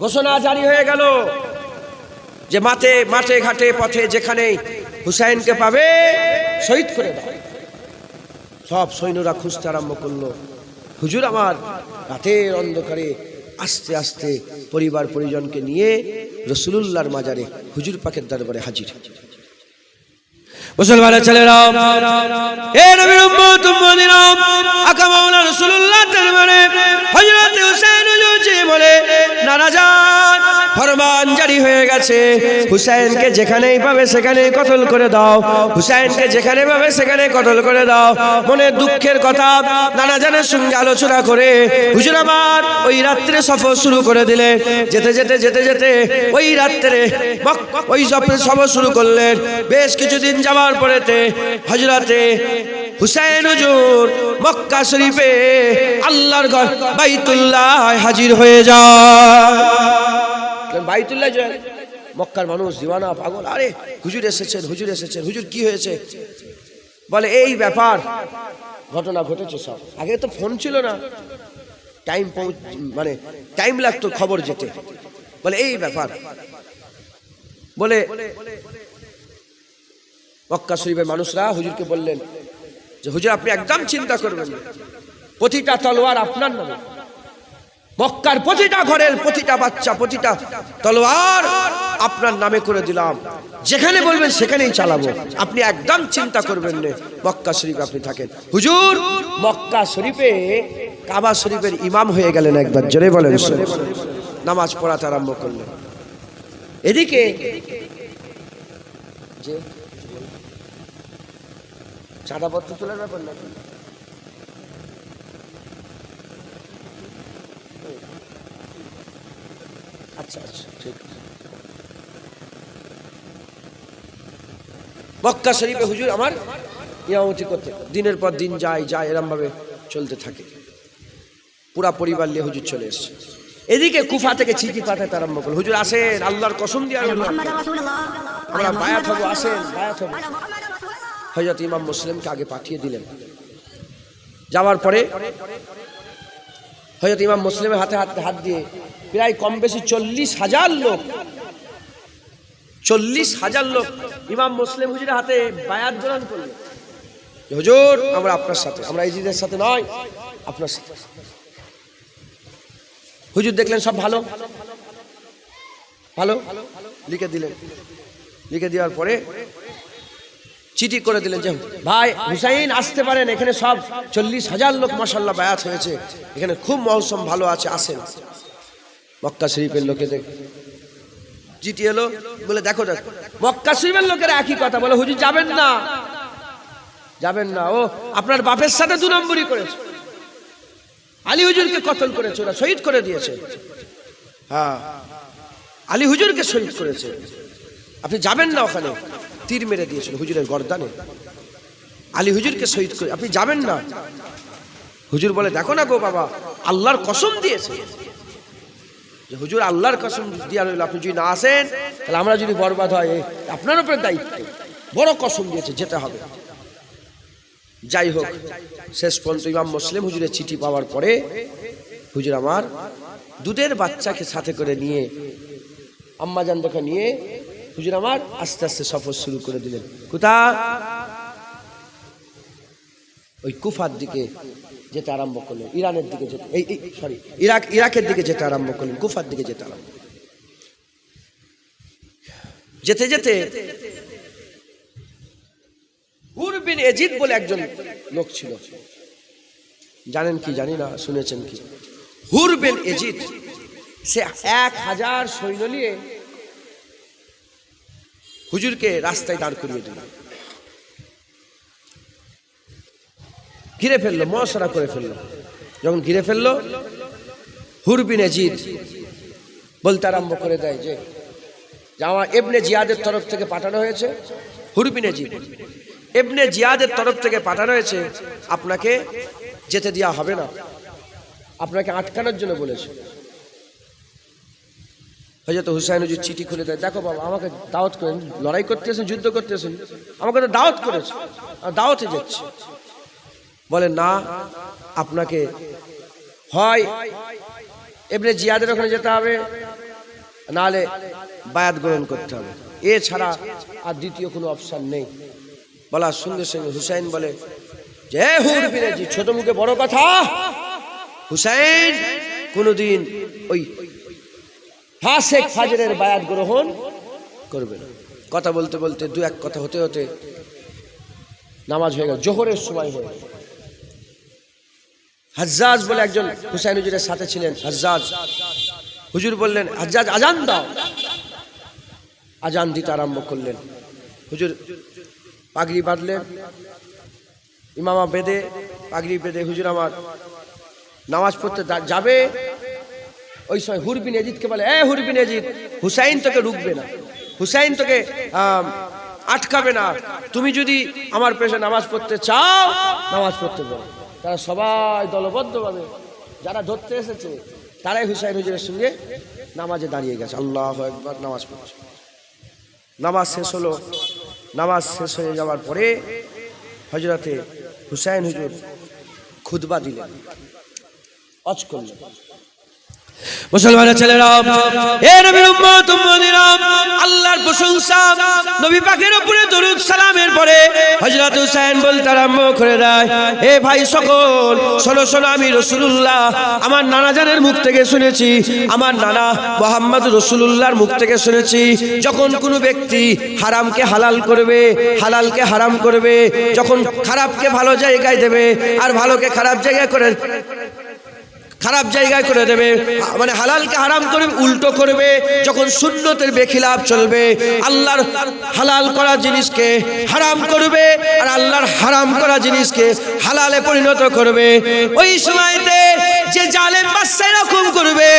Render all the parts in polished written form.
ঘোষণা জারি হয়ে গেল যে মাঠে ঘাটে পথে যেখানে হুসাইনকে পাবে শহীদ করে দাও। সব সৈন্যরা খুঁজতে আরম্ভ করলো। হুজুর আমার রাতের অন্ধকারে আস্তে আস্তে পরিবার পরিজনকে নিয়ে রাসূলুল্লাহর মাজারে হুজুর পাকের দরবারে হাজির। মুসলমানের ছেলেরা, এ নবীর উম্মত উম্মতিরা, আকা মাওলানা রাসূলুল্লাহ দরবারে হযরত হুসাইন হুজুর বলে, নানা জান ফরমান জারি হয়ে গেছে, হুসাইনকে যেখানেই পাবে সেখানেই কতল করে দাও, হুসাইনকে যেখানে পাবে সেখানে কতল করে দাও। মনে দুঃখের কথা নানা জানের সঙ্গে আলোচনা করে হুজুর আমার ওই রাত্রে সফর শুরু করে দিলেন। যেতে যেতে যেতে যেতে ওই রাত্রে ওই সফর শুরু করলেন। বেশ কিছুদিন যাওয়ার পরেতে হযরতে হুসাইন হুজুর মক্কা শরীফে আল্লাহর ঘর বাইতুল্লাহ হাজির হয়ে যায়। বাইতুল্লাহ যায়, মক্কার মানুষ দিওয়ানা পাগল, আরে হুজুর এসেছেন, হুজুর এসেছেন, হুজুর কি হয়েছে? বলে এই ব্যাপার, ঘটনা ঘটেছে সব। আগে তো ফোন ছিল না, টাইম লাগতো খবর যেতে। বলে এই ব্যাপার, বলে মক্কা শরীফের মানুষরা হুজুরকে বললেন যে হুজুর আপনি একদম চিন্তা করবেন না, প্রতিটা তলোয়ার আপনার নামে, মক্কার প্রতিটা ঘরের প্রতিটা বাচ্চা প্রতিটা তলোয়ার আপনার নামে করে দিলাম, যেখানে বলবেন সেখানেই চালাবো, আপনি একদম চিন্তা করবেন না, মক্কা শরীফে আপনি থাকেন। হুজুর মক্কা শরীফে কাবা শরীফের ইমাম হয়ে গেলেন। একবার জোরে বলেন, নামাজ পড়াতে আরম্ভ করলেন। এদিকে যে চাঁদাপত্র তোলার ব্যাপার নাকি, আচ্ছা আচ্ছা ঠিক আছে। মক্কা শরীফে হুজুর আমার ইমামতি করতে দিনের পর দিন যায় এরম ভাবে চলতে থাকে। পুরা পরিবার নিয়ে হুজুর চলে এসছে। এদিকে কুফা থেকে চিঠি পাঠাতে আরম্ভ করল, হুজুর আসেন, আল্লাহর কসম দিয়ে আমরা বায়াত হবো, আসেন বায়াত হবো। হযরত ইমাম মুসলিমকে আগে পাঠিয়ে দিলেন। যাওয়ার পরে হযরত ইমাম মুসলিমের হাতে হাত দিয়ে প্রায় কম বেশি 40,000 লোক, 40,000 লোক ইমাম মুসলিম হুজুরের হাতে বায়াত গ্রহণ করলেন। হুজুর আমরা আপনার সাথে, আমরা ইজিদের সাথে নয়, আপনার সাথে। হুজুর দেখলেন সব ভালো ভালো, লিখে দিলেন। লিখে দেওয়ার পরে চিঠি করে দিলেন যে ভাই হুসাইন আসতে পারেন, এখানে সব 40,000 লোক মাশাআল্লাহ বায়াত হয়েছে, এখানে খুব মৌসুম ভালো আছে, আসেন। মক্কা শরীফের লোকেদের চিঠি এলো, বলে দেখো মক্কা শরীফের লোকেরা একই কথা বলে, হুজুর যাবেন না, যাবেন না, ও আপনার বাপের সাথে 2 নম্বরই করেছে, আলী হুজুরকে কতল করেছে, ওরা শহীদ করে দিয়েছে। হ্যাঁ আলী হুজুরকে শহীদ করেছে, আপনি যাবেন না, ওখানে তীর মেরে দিয়েছিল হুজুরের গর্দানে, আলী হুজুরকে শহীদ করে আপনি যাবেন না। হুজুর বলে দেখো না গো বাবা, আল্লাহর কসম দিয়েছে যে হুজুর আল্লাহর কসম দিয়া রইল, আপনি যদি না আসেন তাহলে আমরা যদি বরবাদ হয় আপনার উপরে দায়িত্ব, বড় কসম দিয়েছে, যেতে হবে। যাই হোক শেষ পর্যন্ত ইমাম মুসলিম হুজুরের চিঠি পাওয়ার পরে হুজুর আমার দুধের বাচ্চাকে সাথে করে নিয়ে, আম্মাজান দেখে নিয়ে হুজুর আমার আস্তে আস্তে সফর শুরু করে দিলেন। কোথায়? ওই কুফার দিকে যেতে আরম্ভ করলেন, ইরানের দিকে যেতে, ইরাকের দিকে যেতে আরম্ভ করলেন, কুফার দিকে যেতে আরম্ভ। যেতে যেতে হুর বিন এজিদ বলে একজন লোক ছিল, জানেন কি জানি না, শুনেছেন কি? হুর বিন এজিদ সে 1000 সৈন্য নিয়ে হুজুরকে রাস্তায় দাঁড় করিয়ে দিল, ঘিরে ফেললো, মশারা করে ফেললো। যখন ঘিরে ফেললো, হুর বিন এজিদ বলতে আরম্ভ করে দেয় যে আমার ইবনে জিয়াদের তরফ থেকে পাঠানো হয়েছে, হুর বিন এজিদ ইবনে জিয়াদের তরফ থেকে পাঠানো হয়েছে, আপনাকে যেতে দেওয়া হবে না, আপনাকে আটকানোর জন্য বলেছে। হযরত হুসাইন হুজুর চিঠি খুলে দেয়, দেখো বাবা আমাকে দাওয়াত করেন, লড়াই করতেছেন, যুদ্ধ করতেছেন, আমাকে তো দাওয়াত করেছে, দাওয়াতে যাচ্ছে। বলে না, আপনাকে হয় ইবনে জিয়াদের ওখানে যেতে হবে, নাহলে বায়াত গ্রহণ করতে হবে, এছাড়া আর দ্বিতীয় কোনো অপশন নেই। বলার সঙ্গে সঙ্গে হুসাইন বলে যে হুর বিন ইয়াজিদ, ছোট মুখে বড় কথা, হুসাইন কোনোদিন ওই ফাসেক ফাজরের বায়াত গ্রহণ করবে না। কথা বলতে বলতে দু এক কথা হতে হতে নামাজ হয়ে গেল, জোহরের সময় হয়ে গেল। হাজ্জাজ বলে একজন হুসাইন হুজুরের সাথে ছিলেন, হাজ্জাজ, হুজুর বললেন হাজ্জাজ আজান দাও। আজান দিতে আরম্ভ করলেন। হুজুর পাগড়ি বাঁধলেন, ইমামা বেঁধে পাগড়ি বেঁধে হুজুর আমার নামাজ পড়তে যাবে। ওই সময় হুর বিন ইয়াজিদকে বলে, এ হুর বিন ইয়াজিদ, হুসাইন তোকে রুকবে না, হুসাইন তোকে আটকাবে না, তুমি যদি আমার পেছনে নামাজ পড়তে চাও নামাজ পড়তে পারো। তারা সবাই দলবদ্ধভাবে যারা ধরতে এসেছে তারাই হুসাইন হুজুরের সঙ্গে নামাজে দাঁড়িয়ে গেছে। আল্লাহু আকবার, নামাজ পড়ছে। নামাজ শেষ হলো। নামাজ শেষ হয়ে যাওয়ার পরে হযরতে হুসাইন হুজুর খুতবা দিলেন, ওয়াজ করলেন। মুসলমানের ছেলেরা, এ নবীর উম্মত উম্মতিরা, আল্লাহর প্রশংসা, নবী পাকের উপরে দরুদ সালামের পরে হযরত হুসাইন বলতে আরম্ভ করে দেয়, এ ভাই সকল, শোনো শোনো, আমি রাসূলুল্লাহ আমার নানা জানের মুখ থেকে শুনেছি, আমার নানা মুহাম্মদ রাসূলুল্লাহর মুখ থেকে শুনেছি, যখন কোনো ব্যক্তি হারামকে হালাল করবে, হালালকে হারাম করবে, যখন খারাপকে ভালো জায়গায় দেবে আর ভালোকে খারাপ জায়গায় করে দেবে, মানে হালালকে হারাম করে উল্টো করবে, যখন সুন্নতের বেখিলাফ চলবে, আল্লাহর হালাল করা জিনিসকে হারাম করবে আর আল্লাহর হারাম করা জিনিসকে হালালে পরিণত করবে, ওই সময়তে যে জালেম বাদশা এরকম করবে,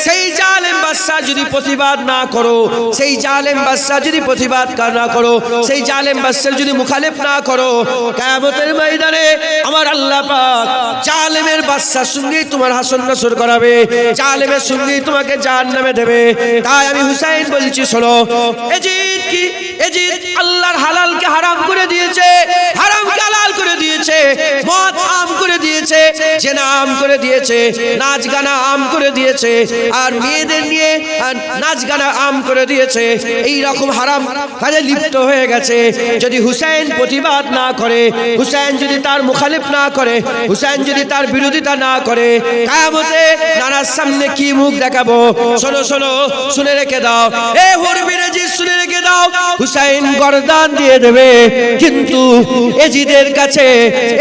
সেই জালেম বাদশা যদি প্রতিবাদ না করো, সেই জালেম বাদশা যদি প্রতিবাদ না করো, সেই জালেম বাদশার যদি মুখালেফ না করো, কিয়ামতের ময়দানে আমার আল্লাহ পাক জালেমের বাদশার সঙ্গে তোমার হাসন নাসর করাবে, জালেমের সঙ্গে তোমাকে জাহান্নামে দেবে। তাই আমি হুসাইন বলছি, শোনো, ইয়াজিদ কি ইয়াজিদ আল্লাহর হালালকে হারাম করে দিয়েছে, হারামকে হালাল করে দিয়েছে, মদ আম করে দিয়েছে, জেনা আম করে দিয়েছে, নাচ গানা আম করে দিয়েছে, আর মেয়েদের নিয়ে নাচ গানা আম করে দিয়েছে। এই রকম হারাম কাজে লিপ্ত হয়ে গেছে। যদি হুসাইন প্রতিবাদ না করে, হুসাইন যদি তার মুখালিফ না করে, হুসাইন যদি তার বিরোধিতা না করে, কিয়ামতে নানার সামনে কি মুখ দেখাবো? শোনো শোনো, শুনে রেখে দাও, এ হুর বিন ইয়াজিদ শুনে রেখে দাও, হুসাইন গর্দান দিয়ে দেবে, কিন্তু ইয়াজিদের কাছে,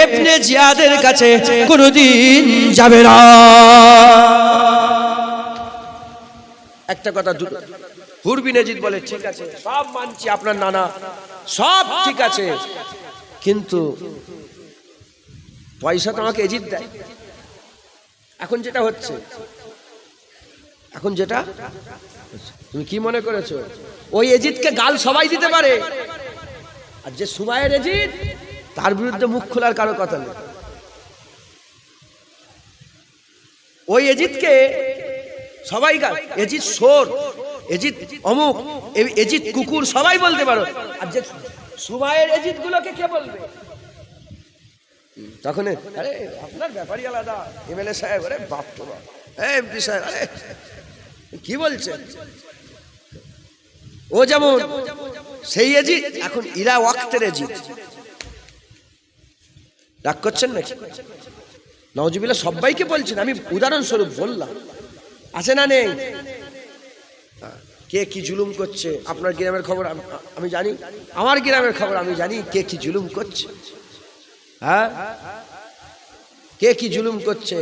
ইবনে জিয়াদের কাছে কোনোদিন যাবে না। একটা কথা, হুর বিন ইয়াজিদ বলে, ঠিক আছে, সব মানছি, আপনার নানা সব ঠিক আছে, কিন্তু পয়সা তো আমাকে ইয়াজিদ দেয়। এখন যেটা হচ্ছে, তুমি কি মনে করেছো ওই ইয়াজিদকে গাল সবাই দিতে পারে, আর যে সুমাইয়ের ইয়াজিদ তার বিরুদ্ধে মুখ খোলার কারো কথা নেই। ওই ইয়াজিদকে সবাই গাল, ইয়াজিদ সোর, ইয়াজিদ অমুক, ইয়াজিদ কুকুর, সবাই বলতে পারো, আর যে সুমাইয়ের ইয়াজিদ গুলোকে কে বলবে? তখন আরে আপনার ব্যাপারই আলাদা, এমএলএ সাহেব, আরে বাপ তো বাপ, এমপি সাহেব, আরে কি বলছেন? ও যেমন সেই ইয়াজিদ, এখন ইরা ওয়াক্তের ইয়াজিদ। রাগ করছেন নাকি? নাউজুবিল্লাহ, সবাইকে বলছেন, আমি উদাহরণস্বরূপ বললাম, আছে না নেই? কে কি জুলুম করছে আপনার গ্রামের খবর আমি জানি, আমার গ্রামের খবর আমি জানি, কে কি জুলুম করছে, হ্যাঁ, কে কি জুলুম করছে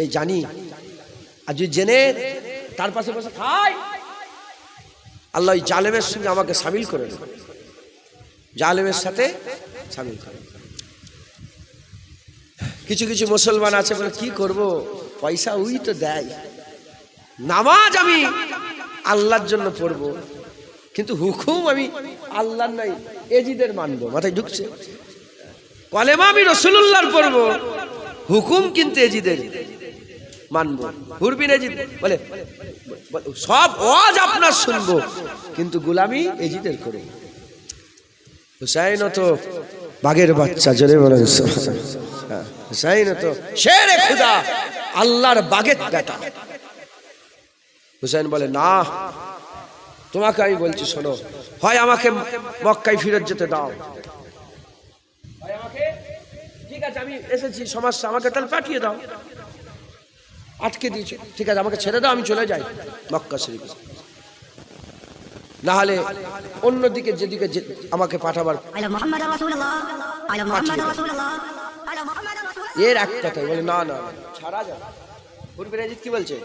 এই জানি। আর যদি জেনে তার পাশে বসে খাই, আল্লাহ ওই জালেমের সঙ্গে আমাকে শামিল করে দেবে, জালেমের সাথে শামিল করে। কিছু কিছু মুসলমান আছে বলে, কি করব, পয়সা ওই তো দেয়, নামাজ আমি আল্লাহর জন্য পড়বো, কিন্তু হুকুম আমি আল্লাহর নাই ইয়াজিদের মানবো। মাথায় ঢুকছে? কলেমা আমি রাসূলুল্লাহর পড়বো, হুকুম কিন্তু ইয়াজিদের মানবো। হুর বিন ইয়াজিদ বলে, সব ওয়াজ আপনার শুনবো, কিন্তু গোলামি ইয়াজিদের করে। হুসাইন তো বাঘের বাচ্চা, জোরে বলেন সুবহানাল্লাহ। হুসাইন তো শেরে খুদা, আল্লাহর বাঘের বেটা। হুসাইন বলে, না, তোমাকে আমি বলছি শোনো, হয় আমাকে মক্কায় ফিরত যেতে দাও, হয় আমাকে, ঠিক আছে আমি এসেছি সমস্যা, আমাকে তাহলে পাঠিয়ে দাও, আটকে দিয়েছো, ঠিক আছে আমাকে ছেড়ে দাও, আমি চলে যাই মক্কা শরীফে, না হলে অন্যদিকে যেদিকে আমাকে পাঠাবার। এর এক কথাই বলে, না না ছাড়া যাবে। হুরবিন ইয়াজিদ কি বলছে?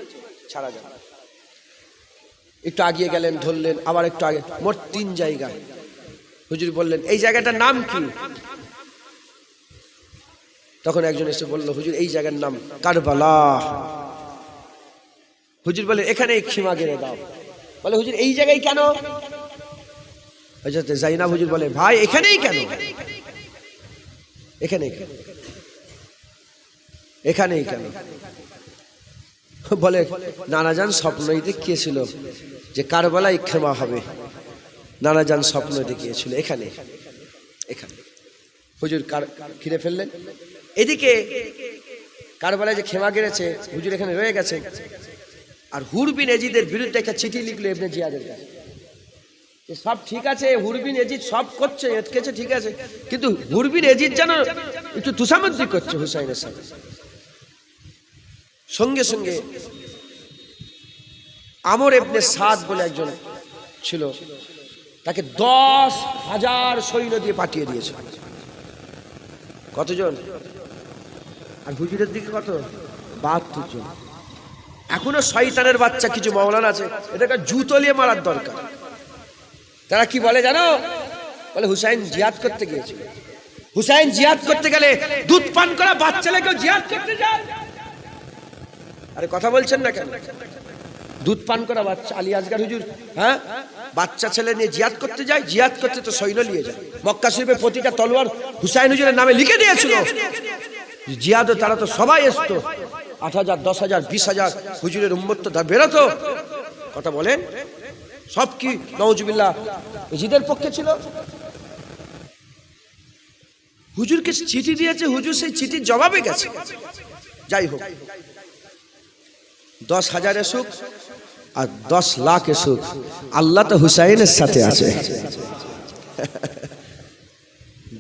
ছাড়া যাবে। একটু আগিয়ে গেলেন, ধরলেন, আবার একটু আগে, মোট 3 জায়গায়। হুজুর বললেন, এই জায়গাটার নাম কি? তখন একজন এসে বলল, হুজুর এই জায়গার নাম কারবালা। হুজুর বলে, এখানে খিমা গেড়ে দাও। বলে, হুজুর এই জায়গায় কেন? হযরত যায়েনব হুজুর বলে, ভাই এখানেই কেন? এখানেই কেন? এখানেই কেন? বলে, নানাজান স্বপ্নই দেখিয়েছিল যে কারবালায় খিমা হবে, নানাজান স্বপ্ন দেখিয়েছিল এখানে, এখানে। হুজুর ঘিরে ফেললেন। এদিকে কারবালায় যে খেমা গেড়েছে, হুজুর এখানে রয়ে গেছে। আর হুরবিন ইয়াজিদের বিরুদ্ধে একটা চিঠি লিখলো ইবনে জিয়াদের কাছে। সব ঠিক আছে, হুরবিন ইয়াজিদ সব করছে, এটকেছে, ঠিক আছে, কিন্তু হুরবিন ইয়াজিদ যেন একটু তুষামদ্দি করছে হুসাইনের সাথে। সঙ্গে সঙ্গে আমর ইবনে সাদ বলে একজন ছিল, তাকে 10,000 সৈন্য দিয়ে পাঠিয়ে দিয়েছে। কতজন? আর হুজুরের দিকে কত? 72 জন। এখনো শয়তানের বাচ্চা কিছু মাওলানা আছে, এদেরকে জুতো নিয়ে মারার দরকার। তারা কি বলে জানো? বলে হুসাইন জিহাদ করতে গিয়েছিল। হুসাইন জিহাদ করতে গেলে দুধ পান করা বাচ্চা লেগে জিহাদ করতে যায়। আরে কথা বলছেন না কেন? দুধ পান করা বাচ্চা, আলী আসগার হুজুর, হ্যাঁ, বাচ্চা ছেলে নিয়ে জিহাদ করতে যায়। জিহাদ করতে তো সৈন্য নিয়ে যায়। মক্কা শরীফে প্রতিটা তলোয়ার হুসাইন হুজুরের নামে লিখে দিয়েছিল। জিহাদে তারা তো সবাই আসতো, 8,000, 10,000, 20,000 হুজুরের উম্মত তো বেরোতো। কথা বলেন, সব কি নাউজুবিল্লাহ ইয়াজিদের পক্ষে ছিল? হুজুরকে চিঠি দিয়েছে, হুজুর সেই চিঠির জবাবে গেছে। যাই হোক, 10,000 এসুক আর 10 লাখ এসুক, আল্লাহ তো হুসাইনের সাথে আছে।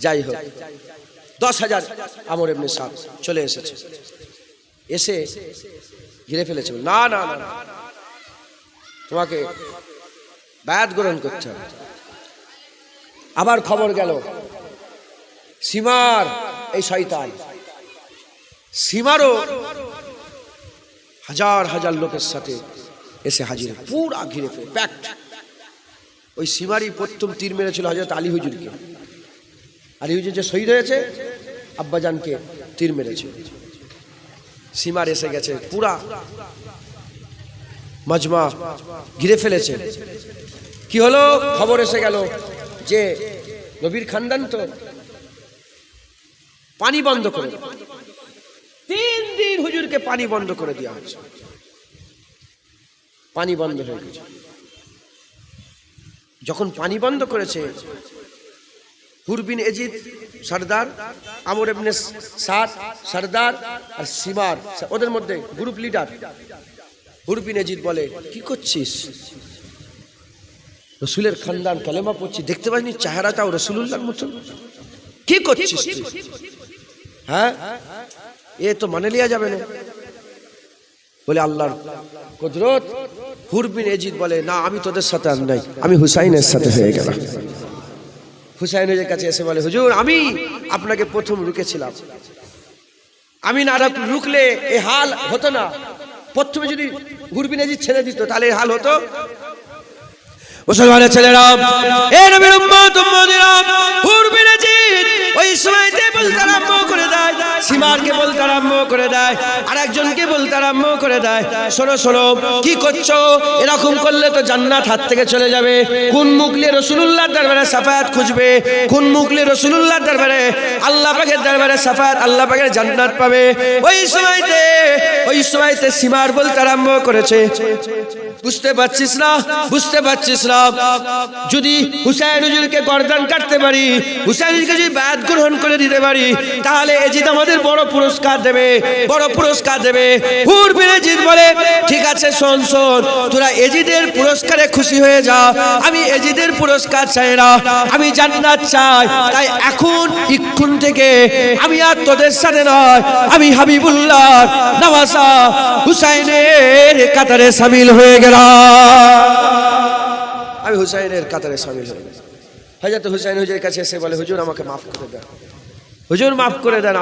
যাই হোক, 10,000 আমর ইবনে সাদ চলে এসেছে। এসে ঘিরে ফেলেছে। না না না, তোমাকে বায়াত গ্রহণ করতে হবে। আবার খবর গেল, সীমার এই শয়তান সীমারও হাজার হাজার লোকের সাথে এসে হাজির, পুরা ঘিরে ফেলে প্যাক্ট। ওই সীমারই প্রথম তীর মেরেছিল হযরত আলী হুজুরকে। আলী হুজুর যে শহীদ হয়েছে, আব্বাজানকে তীর মেরেছে। সীমার এসে গেছে, পুরা মাজমা ঘিরে ফেলেছে। কি হলো? খবর এসে গেল যে নবীর খানদান তো পানি বন্ধ করে, 3 দিন হুজুরকে পানি বন্ধ করে দেওয়া হয়েছে। পানি বন্ধ হয়ে গেছে। যখন পানি বন্ধ করেছে, হুরবিন ইয়াজিদ সরদার, আমর ইবনে সাদ সরদার, আর সীমার ওদের মধ্যে গ্রুপ লিডার। হুরবিন ইয়াজিদ বলে, কি করছিস? রসুলের খানদান, কালেমা পড়ছি, দেখতে পাইনি চেহারাটাও রসুলুল্লাহর মতো, কি করছিস তুই? হ্যাঁ, এ তো মানে লিয়া যাবে না। বলে আল্লাহর কুদরত। হুরবিন ইয়াজিদ বলে, না আমি তোদের সাথে আর নাই, আমি হুসাইনের সাথে হয়ে গেলাম। হুসাইনের কাছে এসে বলে, হুজুর আমি আপনাকে প্রথম রুকেছিলাম, আমি না রুকলে এ হাল হতো না। প্রথমে যদি হুরবিন ইয়াজিদ ছেড়ে দিত তাহলে এ হাল হতো। মুসলমানের ছেলেরা, এ নবীর উম্মত উম্মতিরা, হুরবিন ইয়াজিদ ওই সময়তে বলতে আরম্ভ করে দেয়, সীমারকে বলতে আরম্ভ করে দেয়, আর একজনকে বলতে আরম্ভ করে দেয়, শোনো শোনো, কি করছো? এরকম করলে তো জান্নাত হাত থেকে চলে যাবে। কোন মুখ নিয়ে রাসূলুল্লাহর দরবারে শাফায়াত খুঁজবে? কোন মুখ নিয়ে রাসূলুল্লাহর দরবারে, আল্লাহ পাকের দরবারে শাফায়াত, আল্লাহ পাকের জান্নাত পাবে? ওই সময়তে সীমার বলতে আরম্ভ করেছে, বুঝতে পারছিস না, বুঝতে পারছিস না, যদি হুসাইন হুজুরকে গর্দান কাটতে পারি, হুসাইন হুজুরকে যদি বায়াত গ্রহণ করে দিতে পারি, তাহলে এজিদ আমাদের বড় পুরস্কার দেবে, বড় পুরস্কার দেবে। হুর বিন এজিদ বলে, ঠিক আছে শোন শোন, তোরা এজিদের পুরস্কারে খুশি হয়ে যা, আমি এজিদের পুরস্কার চাই না, আমি জান্নাত চাই। তাই এখন ইক্ষুন থেকে আমি আর তোদের সাথে নয়, আমি হাবিবুল্লাহ নওয়াজা হুসাইনের কাতারে শামিল হয়ে গেলাম। আমি হুসাইনের কাতারে শামিল হয়ে গেলাম। হযরত হুসাইন হুজুরের কাছে এসে বলে, হুজুর আমাকে মাফ করে দেন, হুজুর মাফ করে দেন,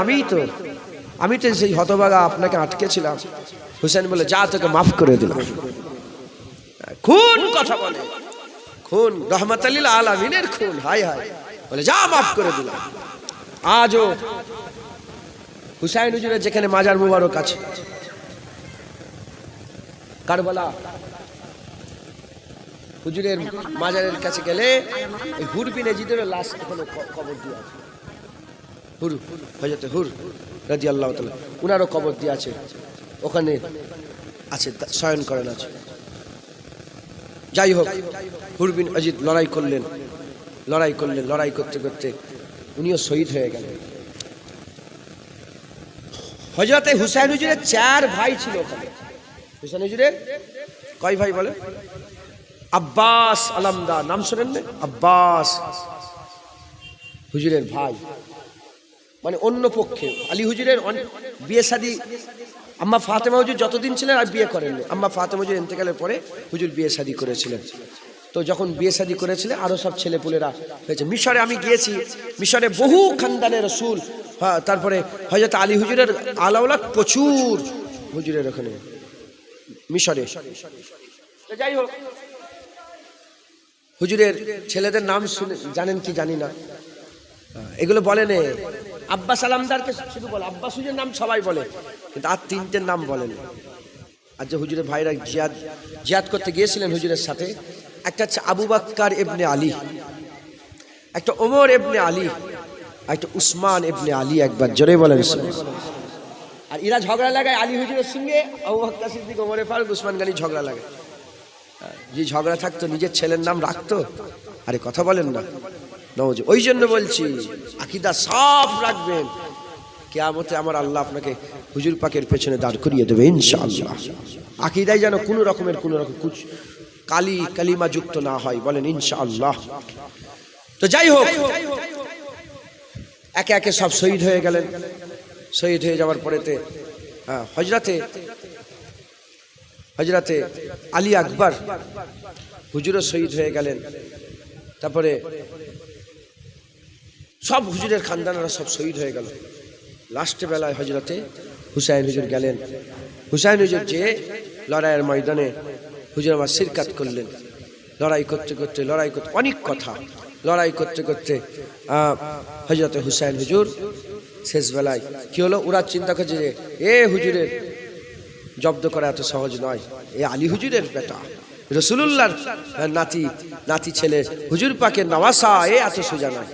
আমি তো সেই হতভাগা আপনাকে আটকেছিলাম। হুসাইন বলে, যা তোকে মাফ করে দিলাম। খুন কথা বলে, খুন রহমাতুল লিল আলামিনের খুন, হায় হায়, বলে যা মাফ করে দিলাম। আজও হুসাইন হুজুরের যেখানে মাজার মুবারক আছে কারবালা, হুজুরের মাজারের কাছে গেলে এই হুর বিন এজিদের লাশ ওখানে কবর দিয়ে আছে। হুর হযরত হুর রাদিয়াল্লাহু তাআলা উনারও কবর দিয়ে আছে, ওখানে আছে, শয়ন করেন আছে। যাই হোক, হুর বিন এজিদ লড়াই করলেন, লড়াই করতে করতে উনিও শহীদ হয়ে গেলেন। হযরত হুসাইন হুজুরের 4 ভাই ছিল ওখানে। হুসাইন হুজুরের কয় ভাই বলে? আব্বাস আলামদার, নাম শোনেন না? আব্বাস হুজুরের ভাই, মানে অন্য পক্ষে। আলী হুজুরের বিয়ে শাদী, আম্মা ফাতেমা হুজুর যতদিন ছিলেন আর বিয়ে করেননি। আম্মা ফাতেমা হুজুর ইন্তেকালের পরে হুজুর বিয়ে শাদী করেছিলেন। তো যখন বিয়ে শাদী করেছিলেন আরো সব ছেলেপুলেরা হয়েছে। মিশরে আমি গিয়েছি, মিশরে বহু খানদানের রসুল, হ্যাঁ, তারপরে হযরত আলী হুজুরের আলাউলাদ প্রচুর হুজুরের ওখানে মিশরে। যাই হোক, হুজুরের ছেলেদের নাম শুনে জানেন কি জানি না, এগুলো বলেন। আব্বাস আলামদারকে শুধু বলে, আব্বাস হুজুরের নাম সবাই বলে, কিন্তু আর 3টের নাম বলেন। আর যে হুজুরের ভাইরা জিয়াদ করতে গিয়েছিলেন হুজুরের সাথে, একটা হচ্ছে আবু বাক্কার ইবনে আলী, একটা ওমর ইবনে আলী, একটা উসমান ইবনে আলী। একবার জোরে বলেন। আর এরা ঝগড়া লাগায় আলী হুজুরের সঙ্গে, আবু বকর সিদ্দিক, ওমর ফারুক, উসমান গনি ঝগড়া লাগে। যে ঝগড়া থাকতো নিজের ছেলের নাম রাখতো। আরে কথা বলেন না, নওয়াজ। ওই জন্য বলছি আকীদা সাফ রাখবেন, কিয়ামতে আমার আল্লাহ আপনাকে হুজুর পাকের পেছনে দাঁড় করিয়ে দেবে ইনশাআল্লাহ। আকীদায় যেন কোনো রকম কালিমা যুক্ত না হয়, বলেন ইনশাআল্লাহ। তো যাই হোক, একে একে সব শহীদ হয়ে গেলেন। শহীদ হয়ে যাওয়ার পরেতে হযরতে আলী আকবর হুজুরও শহীদ হয়ে গেলেন। তারপরে সব হুজুরের খানদানেরা সব শহীদ হয়ে গেল। লাস্ট বেলায় হযরতে হুসাইন হুজুর গেলেন। হুসাইন হুজুর যে লড়াইয়ের ময়দানে হুজুর আমার শিরকাত করলেন। লড়াই করতে অনেক কথা, লড়াই করতে করতে হযরতে হুসাইন হুজুর শেষ বেলায় কি হলো, ওরা চিন্তা করছে যে হুজুরের জব্দ করা এত সহজ নয়, আলী হুজুরের বেটা, রাসূলুল্লাহর নাতি ছেলে, হুজুর পাকের নওয়াসা, এত সোজা নয়।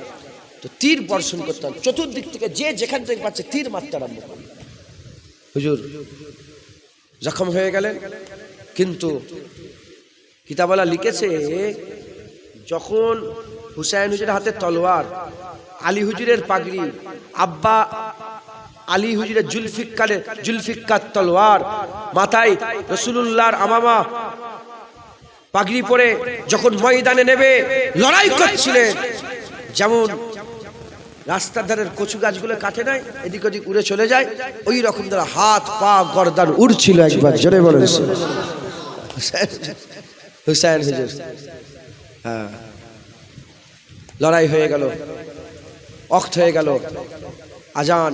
তো তীর বর্ষণ করতে হবে চতুর্দিক থেকে, যে যেখান থেকে পাচ্ছে তীর মারতে আরম্ভ করল। হুজুর জখম হয়ে গেলেন। কিন্তু কিতাবওয়ালা লিখেছে, যখন হুসাইন হুজুরের হাতে তলোয়ার, আলী হুজুরের পাগড়ি, আব্বা আলী হুজুরের জুলফিকার তলোয়ার, মাথায় রাসূলুল্লাহর আমামা পাগড়ি পরে যখন ময়দানে নেবে লড়াই করছিলেন, যেমন রাস্তার ধারের কচু গাছগুলো কাটে নাই, এদিক ওদিক উড়ে চলে যায়, ওই রকম ধরে হাত পা গর্দান উড়ছিল। একবার জোরে বলেন হুসাইন হুজুর। হ্যাঁ, লড়াই হয়ে গেল, ওয়াক্ত হয়ে গেল, আজান,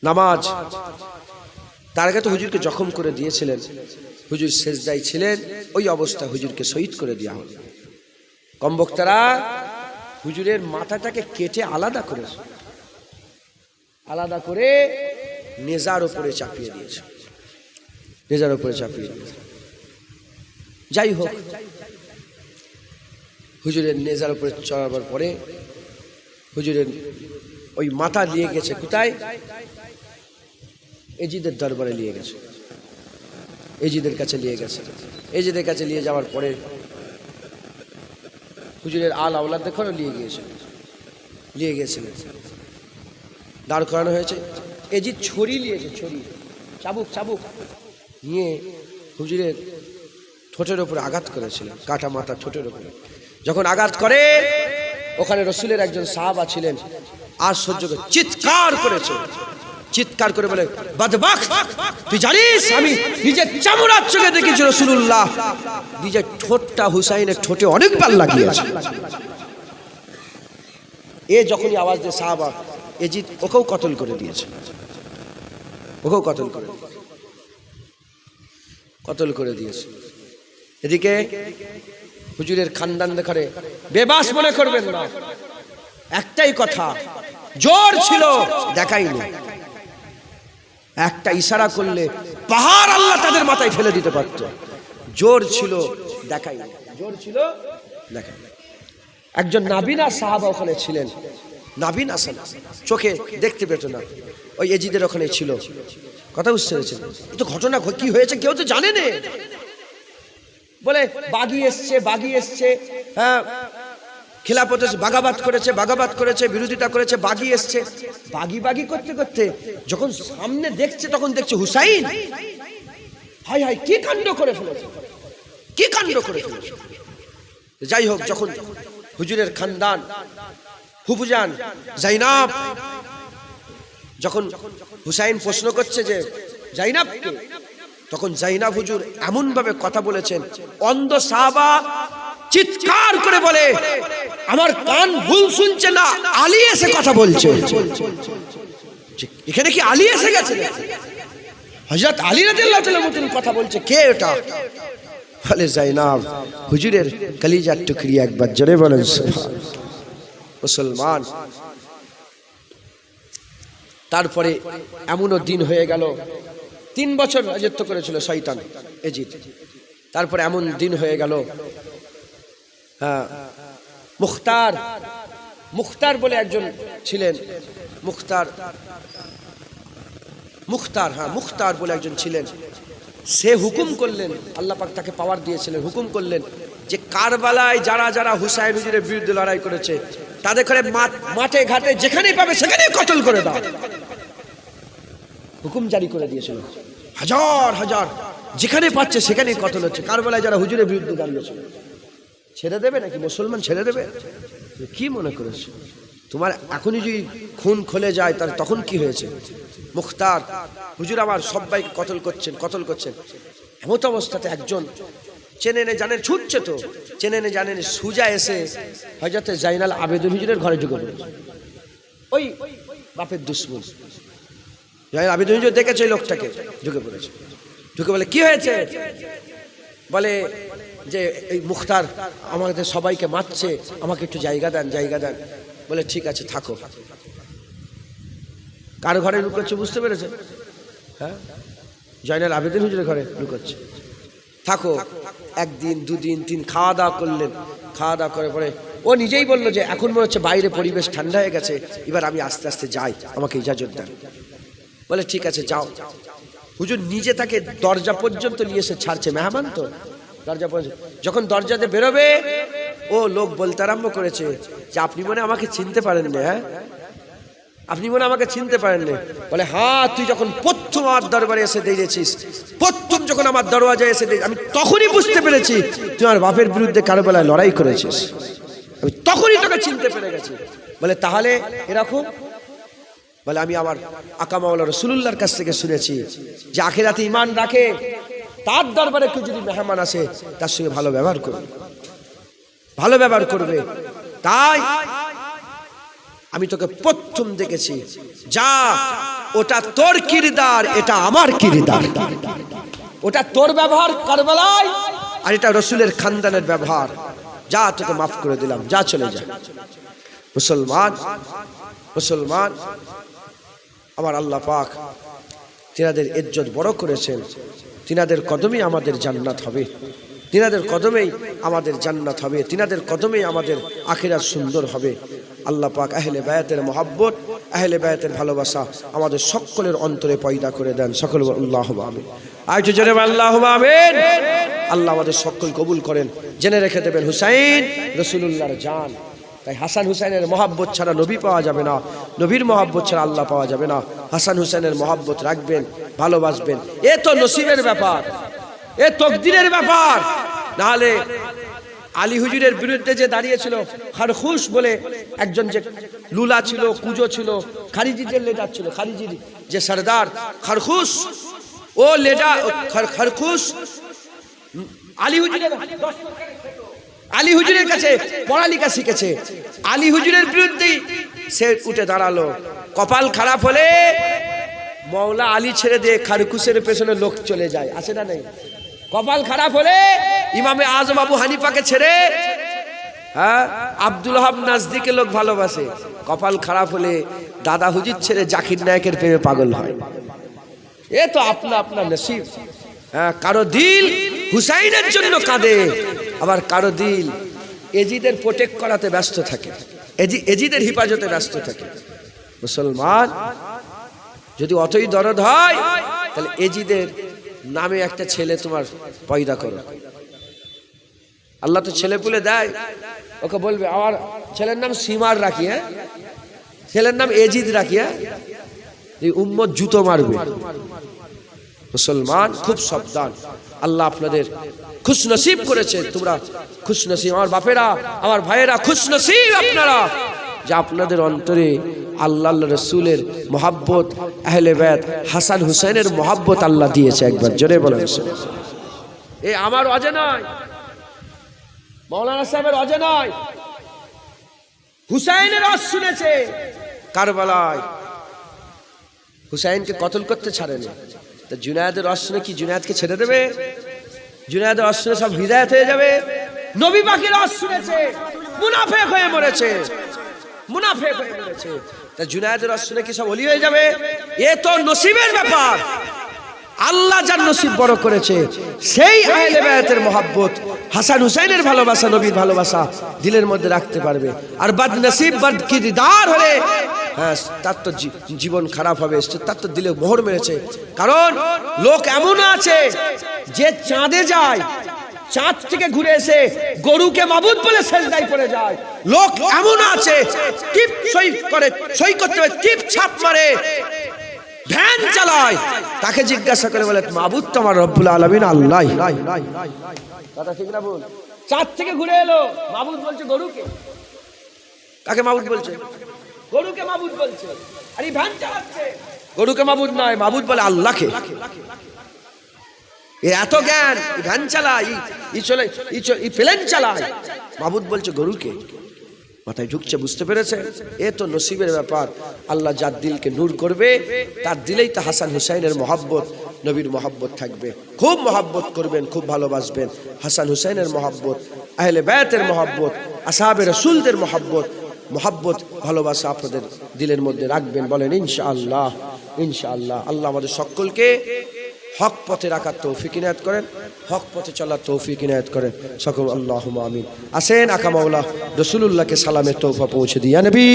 নামাজ। তার আগে তো হুজুরকে জখম করে দিয়েছিলেন, হুজুর সেজদায় ছিলেন, ওই অবস্থা হুজুরকে শহীদ করে দেওয়া হলো। কমবক্তারা হুজুরের মাথাটাকে কেটে আলাদা করে নেজার উপরে চাপিয়ে দিয়েছে, যাই হোক, হুজুরের নেজার উপরে চড়াবার পরে হুজুরের ওই মাথা নিয়ে গেছে কোথায়? এজিদের দরবারে নিয়ে গেছে, এজিদের কাছে নিয়ে যাওয়ার পরে হুজুরের আল আওলাদ দেখো নিয়ে গিয়েছে। নিয়ে গেছিলেন, দাঁড় করানো হয়েছে। এজিদ ছড়ি নিয়েছে, ছড়ি, চাবুক চাবুক নিয়ে হুজুরের ঠোঁটের উপরে আঘাত করেছিলেন, কাটা মাথা ঠোঁটের উপরে। যখন আঘাত করে, ওখানে রসুলের একজন সাহাবা ছিলেন, আর সহ্য করে চিৎকার করেছে, চিৎকার করে বলে, বদবখত, তুই জানিস আমি নিজের চামড়ার চোখে দেখেছি রাসূলুল্লাহ নিজের ঠোঁটটা হুসাইনের ঠোঁটে অনেকবার লাগিয়েছে। এ যখনই আওয়াজ দিয়ে সাহাবা এজিদ ওকেও কতল করে দিয়েছে, ওকেও কতল করে দিয়েছে। এদিকে হুজুরের খানদান দেখারে বেবাস মনে করবেন না, একটাই কথা, জোর ছিল দেখাইনি, একটা ইশারা করলে পাহাড় আল্লাহ তাদের মাথায় ফেলে দিতে পারত। জোর ছিল দেখাইনি, জোর ছিল দেখাইনি। একজন নাবিনা সাহাবা ওখানে ছিলেন, নাবিন আসেন, চোখে দেখতে পেত না, ওই এজিদের ওখানে ছিল। কথা বুঝতে পেরেছেন? তো ঘটনা কি হয়েছে কেউ তো জানে না। বলে বাগি এসছে, হ্যাঁ, খিলাফতে বাগাবাত করেছে, বিরোধিতা করেছে, বাগি এসছে। বাগি করতে করতে যখন সামনে দেখছে, তখন দেখছে হুসাইন। হাই হাই, কি কাণ্ড করে ফেলেছে। যাই হোক, যখন হুজুরের খানদান হুবুজান জাইনাব, যখন হুসাইন প্রশ্ন করছে যে জাইনাব কে, তখন জাইনাব হুজুর এমন ভাবে কথা বলেছেন, অন্ধ সাহাবা চিৎকার করে বলে, আমার কান ভুল শুনছে না, আলী এসে কথা বলছে। এখানে কি আলী এসে গেছে? হযরত আলী রাদিয়াল্লাহু তাআলা মতন কথা বলছে, কে এটা? বলে জাইনাব হুজুরের কলিজার টুকরি। একবার জোরে বলেন সুবহানাল্লাহ। মুসলমান, তারপরে এমনও দিন হয়ে গেল, 3 বছর রাজত্ব করেছিল শয়তান এজিদ। তারপরে এমন দিন হয়ে গেল, হ্যাঁ, মুখতার বলে একজন ছিলেন, মুখতার বলে একজন ছিলেন। সে হুকুম করলেন, আল্লাহ পাক তাকে পাওয়ার দিয়েছিলেন, হুকুম করলেন যে কারবালায় যারা যারা হুসাইন হুজুরের বিরুদ্ধে লড়াই করেছে তাদের করে মাঠে ঘাটে যেখানেই পাবে সেখানেই কতল করে দাও। হুকুম জারি করে দিয়েছিল, হাজার যেখানে পাচ্ছে সেখানেই কতল হচ্ছে। কারবালায় যারা হুজুরের বিরুদ্ধে দাঁড়িয়েছিল, ছেড়ে দেবে নাকি? মুসলমান ছেড়ে দেবে? কি মনে করেছে? তোমার এখনই যদি খুন খুলে যায় তাহলে তখন কি হয়েছে? মুখতার হুজুর আমার সবাইকে কতল করছেন। এমত অবস্থাতে একজন চেনে জানেন, ছুটছে তো, চেনে জানেন, সুজা এসে হযরত জাইনাল আবেদিন হুজুরের ঘরে ঢুকে পড়েছে। ওই বাপের দুশ্মন জাইনাল আবেদিন হুজুর দেখেছে ওই লোকটাকে, ঢুকে পড়েছে। ঢুকে বলে, কি হয়েছে? বলে যে এই মুখতার আমাদের সবাইকে মারছে, আমাকে একটু জায়গা দেন। বলে ঠিক আছে থাকো। কার ঘরে লুকোচ্ছে বুঝতে পেরেছে? হ্যাঁ, জাইনাল আবেদিন হুজুরের ঘরে লুকোচ্ছে। থাকো, 1 দিন 2 দিন 3, খাওয়া দাওয়া করলেন। খাওয়া দাওয়া করে পরে ও নিজেই বললো যে এখন মনে হচ্ছে বাইরে পরিবেশ ঠান্ডা হয়ে গেছে, এবার আমি আস্তে আস্তে যাই, আমাকে ইজাজত দেন। বলে ঠিক আছে যাও। হুজুর নিজে তাকে দরজা পর্যন্ত নিয়ে এসে ছাড়ছে, মেহমান তো, দরজা পর্যন্ত। যখন দরজাতে বেরোবে, ও লোক বলতে আরম্ভ করেছে যে আপনি মনে আমাকে চিনতে পারেন না? হ্যাঁ, আপনি মনে আমাকে চিনতে পারেন না? বলে হ্যাঁ, তুই যখন প্রথম আমার দরবারে এসে দিয়েছিস, প্রথম যখন আমার দরওয়াজায় এসে আমি তখনই বুঝতে পেরেছি তুই আমার বাপের বিরুদ্ধে কারবালায় লড়াই করেছিস, আমি তখনই তোকে চিনতে পেরে গেছি। বলে তাহলে এরকম? বলে আমি আমার আকা মাওলানা রাসূলুল্লাহর কাছ থেকে শুনেছি যে আখিরাতে ঈমান রাখে তার দরবারে কেউ যদি মেহমান আসে তার সঙ্গে ভালো ব্যবহার করবে। তাই আমি তোকে প্রথম দেখেছি, যা, ওটা তোর কিরদার, এটা আমার কিরদার। ওটা তোর ব্যবহার কারবালায়, আর এটা রাসূলের খানদানের ব্যবহার। যা, তোকে মাফ করে দিলাম, যা, চলে যা। মুসলমান আমার আল্লাহ পাক তিনাদের ইজ্জত বড় করেছেন। তিনাদের কদমেই আমাদের জান্নাত হবে, তিনাদের কদমেই আমাদের জান্নাত হবে, তিনাদের কদমেই আমাদের আখিরাত সুন্দর হবে। আল্লাহ পাক আহলে বায়াতের মহব্বত, আহলে বায়াতের ভালোবাসা আমাদের সকলের অন্তরে পয়দা করে দেন। সকল আল্লাহুম্মা আমিন। আরেকটু জোরে আল্লাহুম্মা আমিন। আল্লাহ আমাদের সকল কবুল করেন। জেনে রেখে দেবেন, হুসাইন রাসূলুল্লাহর জান, তাই হাসান হুসাইনের মহাব্বত ছাড়া নবী পাওয়া যাবে না, নবীর মহাব্বত ছাড়া আল্লাহ পাওয়া যাবে না। হাসান হুসাইনের মহাব্বত রাখবেন, ভালোবাসবেন। এ তো নসিবের ব্যাপার, এ তকদিরের ব্যাপার। নাহলে আলী হুজুরের বিরুদ্ধে যে দাঁড়িয়েছিল খারখুশ বলে একজন, যে লুলা ছিল, কুজো ছিল, খারিজিদের লিডার ছিল, খারিজির যে সরদার খারখুশ, ও লিডার খারখুশ আলী হুজুরের কাছে পড়ালেখা শিখেছে। আলী হুজুরের বিরুদ্ধে সে উঠে দাঁড়ালো। কপাল খারাপ হলে মওলা আলী ছেড়ে দিয়ে খারখুশের পেছনে লোক চলে যায়, আছে না নেই? কপাল খারাপ হলে ইমামে আজম আবু হানিফাকে ছেড়ে আব্দুল ওহাব নাজদিকে লোক ভালোবাসে। কপাল খারাপ হলে দাদা হুজুর ছেড়ে জাকির নায়কের প্রেমে পাগল হয়। এ তো আপনা আপনা নসিব। কারো দিল হুসাইনের জন্য কাঁদে, আবার কারো দিল এজিদের প্রোটেক্ট করাতে ব্যস্ত থাকে, এজিদের হিফাজতে ব্যস্ত থাকে। মুসলমান যদি অতই দরদ হয়, তাহলে এজিদের নামে একটা ছেলে তোমার পয়দা করো। আল্লাহ তো ছেলে পুলে দেয়, ওকে বলবে আমার ছেলের নাম সীমার রাখি, ছেলের নাম এজিদ রাখি, এই উম্মত জুতো মারবে। মুসলমান খুব সাবধান। আল্লাহ আপনাদের খুশনসিব করেছে, তোমরা খুশনসিব, আমার বাপেরা, আমার ভাইয়েরা খুশনসিব আপনারা, যে আপনাদের অন্তরে আল্লাহ রসুলের মহাব্বত, আহলে বাইত, হাসান হুসাইনের মহাব্বত আল্লাহ দিয়েছে। একবার জোরে বলেন। এ আমার অজানায়, মাওলানা সাহেবের অজানায় হুসাইনের রস শুনেছে। কারবালায় হুসাইনকে কতল করতে ছাড়েনি, তা জুনায়েদের রস শুনে কি জুনায়েদকে ছেড়ে দেবে? জুনায়েদের রস শুনে সব হিদায়াত হয়ে যাবে? নবী পাকের রস শুনেছে, মুনাফিক হয়ে মরেছে, মুনাফিক হয়ে মরেছে। তা জুনায়েদের রস শুনে কি সব ওলি হয়ে যাবে? এ তো নসিবের ব্যাপার। আল্লাহ যার নসিব বড় করেছে, সেই আহলে বায়াতের মহাব্বত, হাসান হুসাইনের ভালোবাসা, নবীর ভালোবাসা দিলের মধ্যে রাখতে পারবে। আর বদনসিব বদকিরদার হলে তার তো জীবন খারাপ হবে, তার তো দিলে মোহর মেরেছে। কারণ লোক এমন আছে যে চাঁদে যায়, চাঁদ থেকে ঘুরে এসে গরুকে মাবুদ বলে সেজদায় পড়ে যায়। লোক এমন আছে টিপ সই করে, সই করতে হবে, টিপ ছাপ মারে, ভ্যান চালায়, তাকে জিজ্ঞাসা করে বলে মাবুদ তো আমার রব্বুল আলামিন আল্লাহ। কথা ঠিক না বল? চাঁদ থেকে ঘুরে এলো, মাবুদ বলছে গরুকে। কাকে মাবুদ বলছে? গরুকে মাবুদ বলছে। আর এই ভ্যান চালাচ্ছে, গরুকে মাবুদ নয়, মাবুদ বলে আল্লাহকে। এত জ্ঞান, ভ্যান চালায়, প্লেন চালায়, মাবুদ বলছে গরুকে। মাথায় ঢুকছে, বুঝতে পেরেছে? এ তো নসিবের ব্যাপার। আল্লাহ যার দিলকে নূর করবে, তার দিলেই তো হাসান হুসাইনের মহাব্বত, নবীর মহাব্বত থাকবে। খুব মহাব্বত করবেন, খুব ভালোবাসবেন। হাসান হুসাইনের মহাব্বত, আহলে বায়াতের মহাব্বত, আসহাবে রাসূলদের মহাব্বত, মহাব্বত, ভালোবাসা আপনাদের দিলের মধ্যে রাখবেন। বলেন ইনশাআল্লাহ, ইনশাআল্লাহ। আল্লাহ আমাদের সকলকে হক পথে রাখার তৌফিক ইনায়াত করেন, হক পথে চলার তৌফিক ইনায়াত করেন সকল। আল্লাহুম্মা আমিন। আসেন আকা মাওলা রাসূলুল্লাহকে সালামের তোহফা পৌঁছে দিই। ইয়া নবী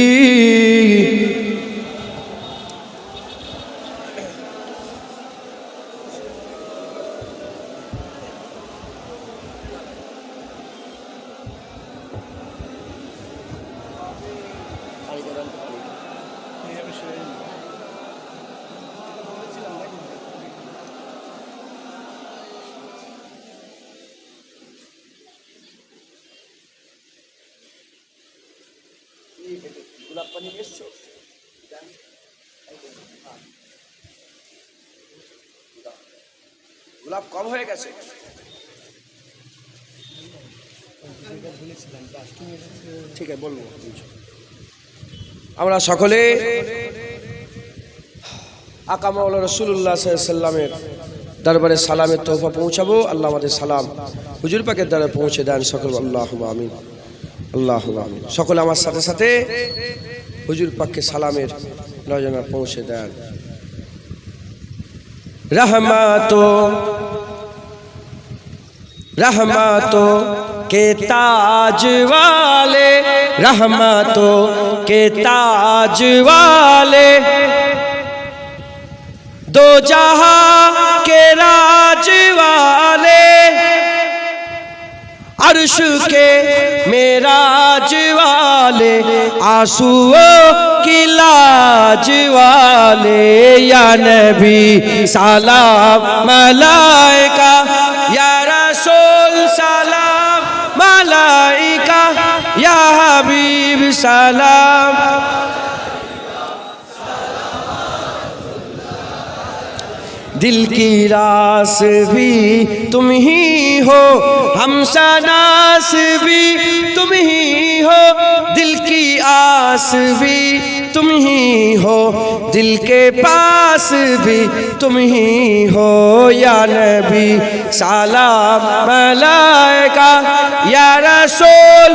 গোলাপ পানি এসছো? গোলাপ কম হয়ে গেছে। ঠিক আছে, বলবো। আমরা সকলে আকা মাওলানা রাসূলুল্লাহ সাল্লাল্লাহু আলাইহি ওয়াসাল্লামের দরবারে সালামের তোহফা পৌঁছাবো। আল্লাহ আমাদের সালাম হুজুর পাকের দ্বারা পৌঁছে দেন সকল। আল্লাহুম্মা আমিন, আল্লাহুম্মা আমিন। সকলে আমার সাথে সাথে হুজুর পাককে সালামের নজনা পৌঁছে দেন। रहमतों के ताज वाले, रहमतों के ताज वाले, दो जहां के राज वाले, अर्श के मेराज वाले, आंसुओं की लाज वाले, या नबी सलाम मलाइका, या रसूल सलाम मलाइका, या हबीब सलाम। दिल की रास भी तुम ही हो, हमसनास भी तुम ही हो, दिल की आस भी तुम ही हो, दिल के पास भी तुम ही हो, या नबी सलाम मलाइका, या रसूल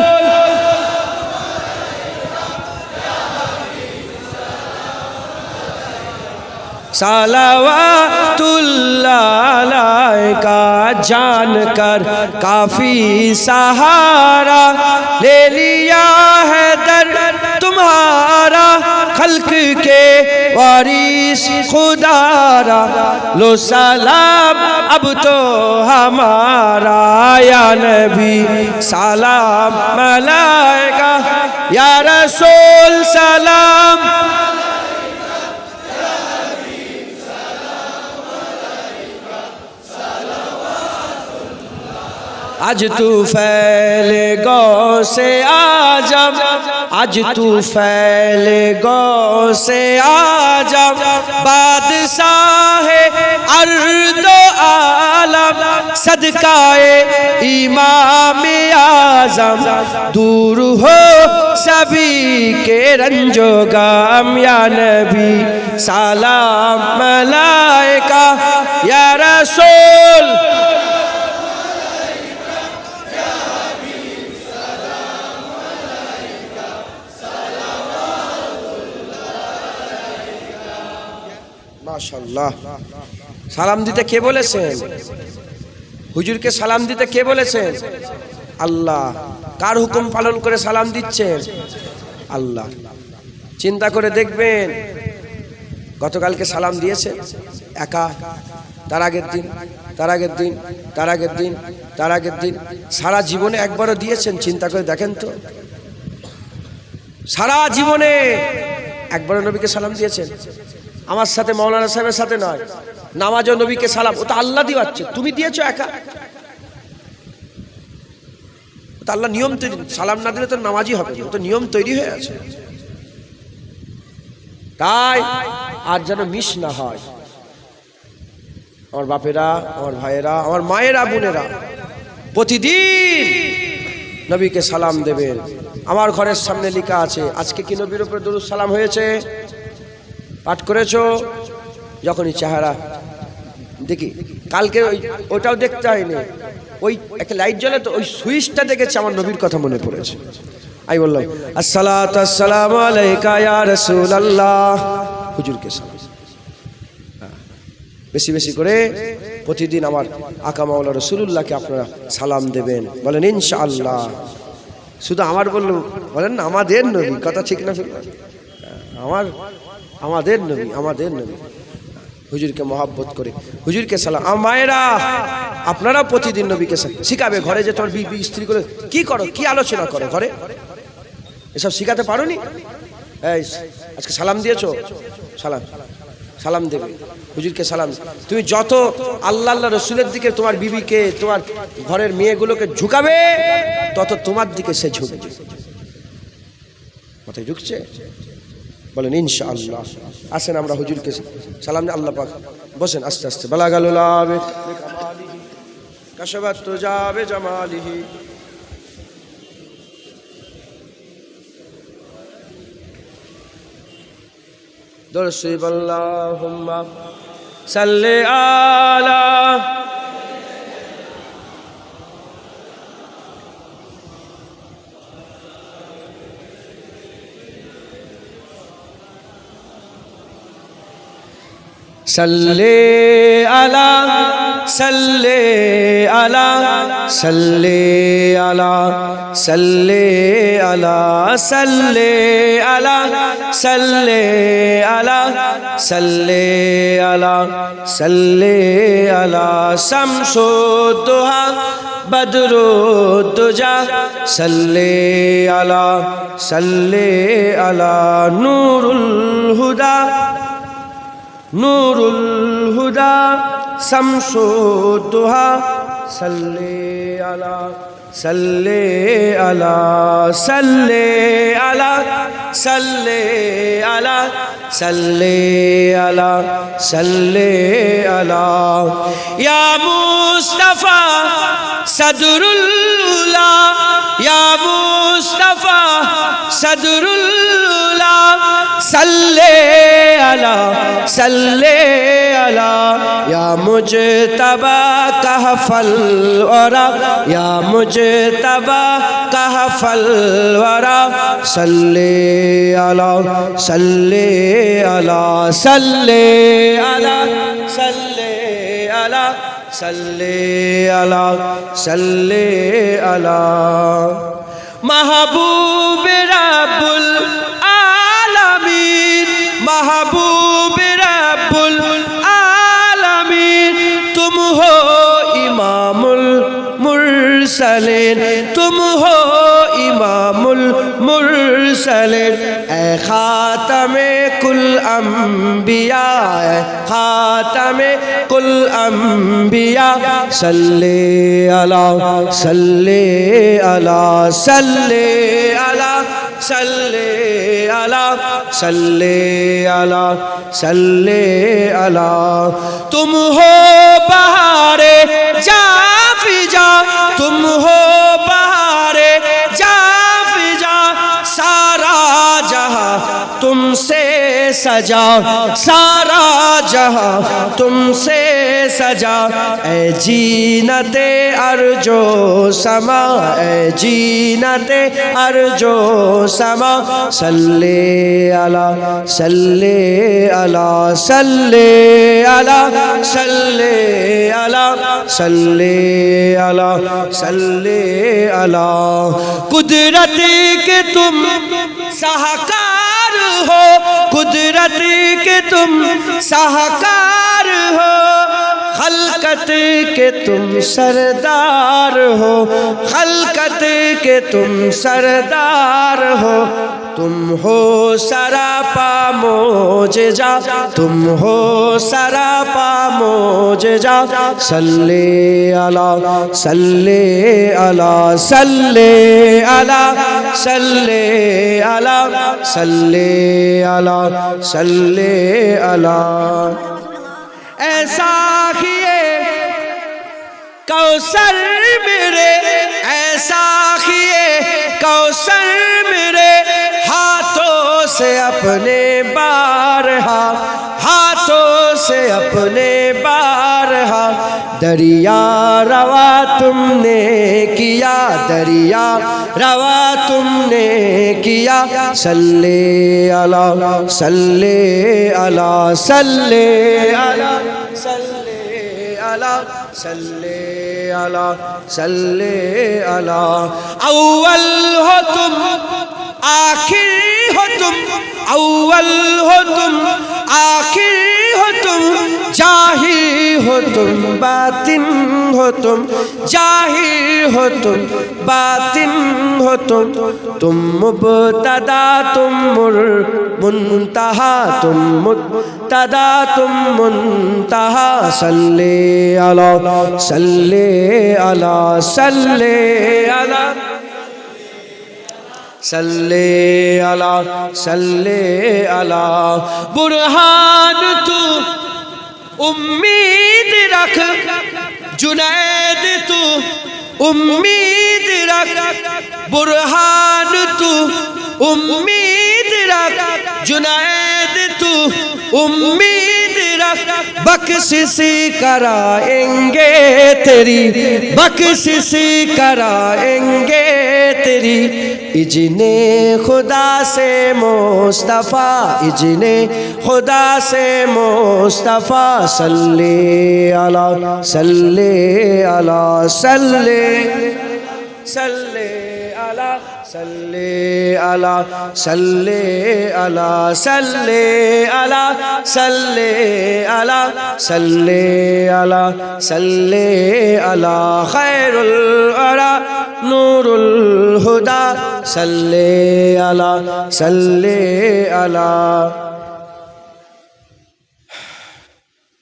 सलावतुल्लाह अलैका। जान कर काफी सहारा ले लिया है दर तुम्हारा, खल्क के वारिस खुदारा, लो सलाम अब तो हमारा, या नबी सलाम मलाइका, या रसूल सलाम। आज तू फैले गौ से आजा, आज तू फैले गौ से आजा, बादशाह अर्दो आलम, सदकाए इमाम आज़म, दूर हो सभी के रंजो गम, या नबी सलाम मलाइका, या रसूल মাশাআল্লাহ। সালাম দিতে কে বলেছেন? হুজুরকে সালাম দিতে কে বলেছেন? আল্লাহ। কার হুকুম পালন করে সালাম দিচ্ছেন? আল্লাহ। চিন্তা করে দেখবেন, গতকালকে সালাম দিয়েছেন একা, তার আগের দিন, তার আগের দিন, তার আগের দিন, তার আগের দিন, সারা জীবনে একবারও দিয়েছেন? চিন্তা করে দেখেন তো, সারা জীবনে একবারও নবীকে সালাম দিয়েছেন? আমার সাথে মাওলানা সাহেবের সাথে নয়, নামাজও নবীকে সালাম, ও তো আল্লাহ দিওয়াচ্ছে, তুমি দিয়েছো একা। ও তো আল্লাহ নিয়ম তৈরি, সালাম না দিলে তো নামাজই হবে না, ও তো নিয়ম তৈরি হয়ে আছে। তাই আর যেন মিস না হয়। আমার বাপেরা, আমার ভাইয়েরা, আমার মায়েরা, বোনেরা প্রতিদিন নবীকে সালাম দেবেন। আমার ঘরের সামনে লেখা আছে, আজকে কি নবীর উপরে দরুদ সালাম হয়েছে? পাঠ করেছো? যখনই চেহারা দেখি, কালকে ওটাও দেখতে হয়নি, ওই একটা লাইট জ্বলে তো ওই সুইচটা দেখেছি, আমার নবীর কথা মনে পড়েছে। আমি বললাম আসসালাতু আসসালামু আলাইকা ইয়া রাসূলুল্লাহ, হুজুরকে সালাম। বেশি বেশি করে প্রতিদিন আমার আকা মাওলা রাসূলুল্লাহকে আপনারা সালাম দেবেন, বলেন ইনশাআল্লাহ। শুধু আমার বললো বলেন না, আমাদের নবী, কথা ঠিক না? আমাদের নবী, আমাদের নবী, হুজুরকে মহব্বত করে হুজুরকে সালাম। আমার মায়েরা, আপনারা প্রতিদিন নবীকে শিখাবে। ঘরে যে তোমার বিবি স্ত্রী করে কি করো, কি আলোচনা করো ঘরে, এসব শিখাতে পারোনি? এই আজকে সালাম দিয়েছো, সালাম সালাম দেবে, হুজুরকে সালাম। তুমি যত আল্লাহ আল্লাহ রসুলের দিকে তোমার বিবিকে, তোমার ঘরের মেয়েগুলোকে ঝুঁকাবে, তত তোমার দিকে সে ঝুঁকবে। মাথায় ঢুকছে? বলেন ইনশাআল্লাহ। আসেন আমরা হুজুরকে সালাম দিই। আল্লাহ পাক বসেন, আস্তে আস্তে। বালাগালুল আবে কাশাবাত তুজাবে জামালিহি, দরসিব আল্লাহুম্মা সাল্লি আলা सल्ले अला सल्ले अला सल्ले अला सल्ले अला सल्ले अला सल्ले अला सल्ले अला सल्ले अला शम्सुद्दुहा बदरुद्दुजा सल्ले अला नूरुल हुदा शम्सुद्दुहा सल्ले अला या मुस्तफा सदरुल उला या मुस्तफा सदरुल उला सल्ले अला या मुजतबा कहफल वरा या मुजतबा कहफल वरा सल्ले अला महबूब रब्बुल आलमीन महबूब रब्बुल आलमीन तुम हो इमामुल मुरसलीन तुम हो इमामुल मुरसलीन ए खातमे कुल अंबिया खातमे कुल अंबिया सल्ले अला तुम हो बहारे जाफिजा तुम हो बहारे जाफिजा सारा जहां तुमसे सजा सारा जहां तुमसे सजा ए जीनते अर्जो समा ए जीनते अर्जो समा सल्ले अला कुदरत के तुम साहकार हो कुदरत के तुम साहकार हो खलकत के तुम सरदार हो खलकत के तुम सरदार हो तुम हो सरापा मोजेजा तुम हो सरापा मोजेजा सल्ले अला ऐसा किए कौसर मेरे ऐसा किए कौसर मेरे हाथों से अपने बारहा हाथों से अपने बारहा दरिया रवा तुमने किया दरिया रवा तुमने किया सल्ले अला अव्वल हो तुम आखिर हो तुम अव्वल हो तुम आखिर हो तुम जाहिर हो तुम बातिन हो तुम जाहिर हो तुम बातिन हो तुम मुब्तदा तुम मुंतहा तुम मुब्तदा तुम मुंतहा सल्ले अला बुरहान तू उम्मीद रख जुनैद तू उम्मीद रख बुरहान तू उम्मीद रख जुनैद तू उम्मीद रख बख्शिशी कराएंगे तेरी बख्शिशी कराएंगे तेरी इजने खुदा से मुस्तफ़ा इजने खुदा से मुस्तफ़ा सल्ले अला আলা সাল্লি আলা সাল্লি আলা সাল্লি আলা সাল্লি আলা সাল্লি আলা সাল্লি আলা খায়রুল ওয়ারা নূরুল হুদা সাল্লি আলা সাল্লি আলা।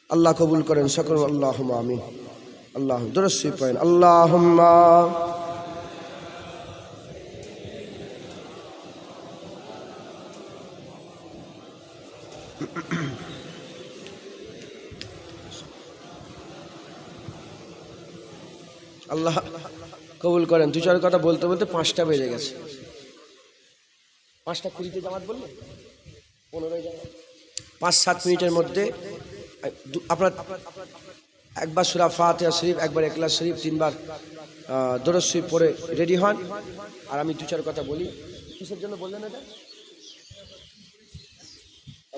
আল্লাহ কবুল করেন সকল। আল্লাহুম্মা আমিন। আল্লাহ দরুদ শরীফ পড়েন। আল্লাহুম্মা আল্লাহ কবুল করেন। দু চার কথা বলতে বলতে 5টা বেজে গেছে। 5টা 20-তে জামাত বললে 15 জামাত, 5-7 মিনিটের মধ্যে আপনার একবার সূরা ফাতিহা শরীফ, একবার ইখলাস শরীফ, 3বার দরুদ শরীফ পড়ে রেডি হন। আর আমি দু চার কথা বলি। কিসের জন্য বললেন এটা?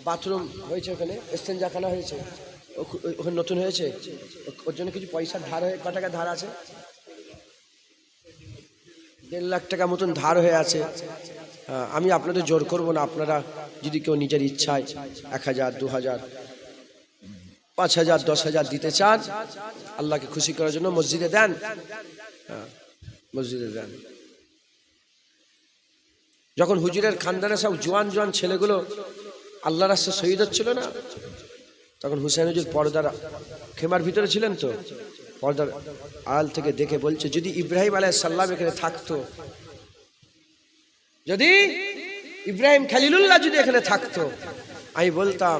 বাথরুম হয়েছে, ওখানে এস্তেঞ্জাখানা হয়েছে, ওখানে নতুন হয়েছে, ওর জন্য কিছু পয়সা ধার হয়ে, ক টাকা ধার আছে? 1.5 লাখ টাকা মতন ধার হয়ে আছে। আমি আপনাদের জোর করব না। আপনারা যদি কেউ নিজের ইচ্ছায় 1000, 2000, 5000, 10,000 দিতে চান আল্লাহকে খুশি করার জন্য, মসজিদে দেন। মসজিদে দেন। যখন হুজুরের খানদানে সব জোয়ান জোয়ান ছেলেগুলো আল্লাহর রাস্তায় শহীদ হচ্ছিল না, তখন হুসেন হুজুর পর্দার খেমার ভিতরে ছিলেন, তো পর্দার আড়াল থেকে দেখে বলছে, যদি ইব্রাহিম আলাইহিস সালাম এখানে থাকতো, যদি ইব্রাহিম খলিলুল্লাহ যদি এখানে থাকতো, আমি বলতাম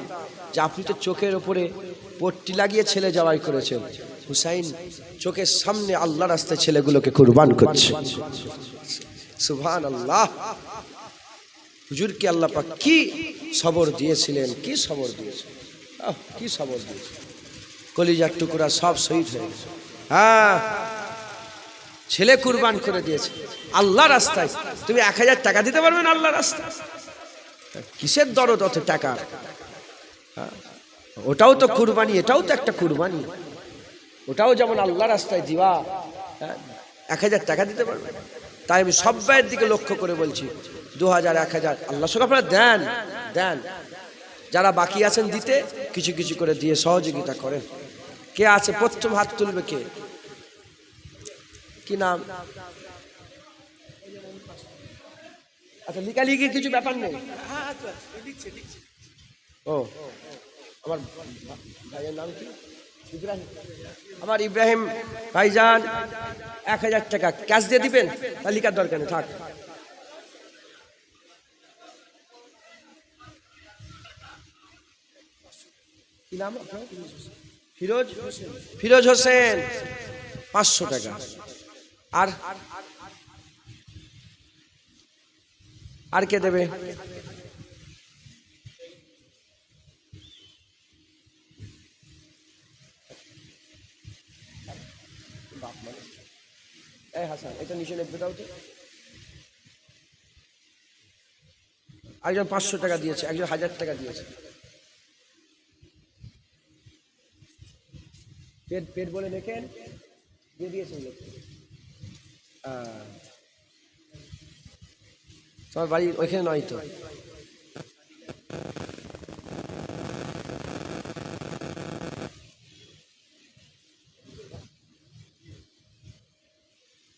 যে আপনি তো চোখের ওপরে পট্টি লাগিয়ে ছেলে জবাই করেছেন, হুসাইন চোখের সামনে আল্লাহ রাস্তায় ছেলেগুলোকে কুরবান করছে। সুবহানাল্লাহ। হুজুরকে আল্লাহ পাক কি সবর দিয়েছিলেন, কি সবর দিয়েছিলেন, কি সবর দিয়েছিলেন। কলিজার টুকরা সব শহীদ হয়ে গেছে। হ্যাঁ, ছেলে কুরবান করে দিয়েছে আল্লাহ রাস্তায়। তুমি 1000 টাকা দিতে পারবে না আল্লাহ রাস্তায়? কিসের দরদ অত টাকা? ওটাও তো কুরবানি, এটাও তো একটা কুরবানি। ওটাও যেমন আল্লাহ রাস্তায় দিবা, 1000 টাকা দিতে পারবে। তাই আমি সব্বাইয়ের দিকে লক্ষ্য করে বলছি, 2000, 1000 আল্লাহ সব আপনারা দেন, দেন। যারা বাকি আছেন দিতে, কিছু কিছু করে দিয়ে সহযোগিতা করেন। কে আছে প্রথম হাত তুলবে? কে, কি নাম? আচ্ছা, লিখালিখি কিছু ব্যাপার নেই। ও, আমার ভাইয়ের নাম কি? ইব্রাহিম। আমার ইব্রাহিম ভাইজান 1000 টাকা ক্যাশ দিয়ে দিবেন, লিখার দরকার নেই, থাক। কি নাম আপনার? ফিরোজ, ফিরোজ হোসেন 500 টাকা। আর আর কে দেবে? এই হাসান, এটা নিচে নেবে দাও তো। একজন 500 টাকা দিয়েছে, একজন 1000 টাকা দিয়েছে। পেট পেট বলে দেখেন, দিয়ে দিয়েছে লোককে। তোমার বাড়ি ওইখানে নয় তো?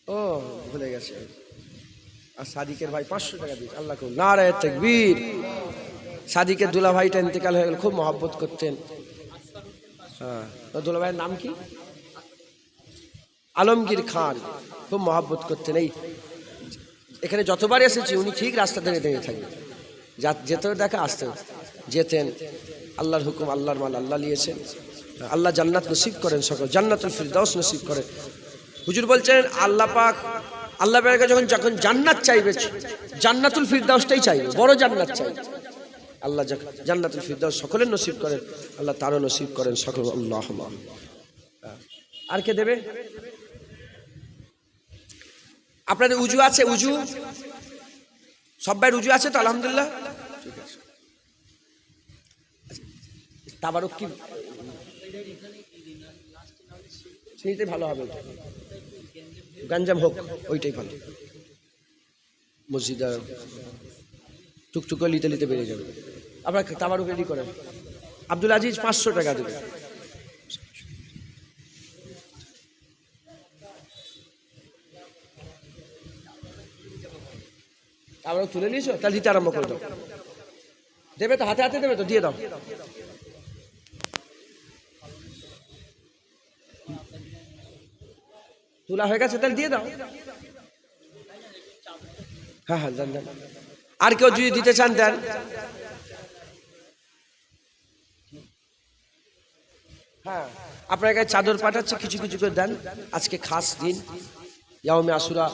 ও, ভুলে গেছে। আর সাদিকের ভাই 500 টাকা দিয়েছে। আল্লাহ কবুল। নারায়ে তাকবীর। সাদিকের দুলা ভাইটা ইন্তেকাল হয়ে গেল, খুব মহব্বত করতেন। হ্যাঁ, দুলা ভাইয়ের নাম কি? আলমগীর খান, খুব মহব্বত করতেন। এই এখানে যতবার এসেছি উনি ঠিক রাস্তা ধরে দাঁড়িয়ে থাকবেন, যেতেও দেখা আসতেও যেতেন। আল্লাহর হুকুম, আল্লাহর মাল আল্লাহ নিয়েছেন। আল্লাহ জান্নাত নসিব করেন, সকল জান্নাতুল ফিরদাউস নসিব করেন। হুজুর বলছেন আল্লাহ পাক, আল্লাহ পাক যখন জান্নাত চাইবে, জান্নাতুল ফিরদাউসটাই চাইবে, বড় জান্নাত চাইবে। আল্লাহ জান্নাতুল ফিরদাউস সকলের নসিব করেন, আল্লাহ তারও নসিব করেন সকল। আল্লাহুম্মা। আর কে দেবে? আপনাদের উজু আছে? উজু সবাই উজু আছে তো? আলহামদুলিল্লাহ। তাবারক কি সেইটাই ভালো হবে, গাঞ্জাম হোক ওইটাই ভালো। মসজিদে টুকটুক করে লিতে লিতে বেড়ে যাবে। আপনার তাবারুক রেডি করেন। আব্দুল আজিজ 500 টাকা দেবে। তাবারুক তুলে নিয়েছো, তাহলে দিতে আরম্ভ করে দাও। দেবে তো, হাতে হাতে দেবে তো, দিয়ে দাও। তোলা হয়ে গেছে, তাহলে দিয়ে দাও। হ্যাঁ হ্যাঁ দেন দেন। আর কেউ যদি দিতে চান দেন। হ্যাঁ, আপনার কাছে চাদর পাঠাচ্ছে, কিছু কিছু করে দেন। আজকে খাস দিন, ইয়াউমে আশুরা,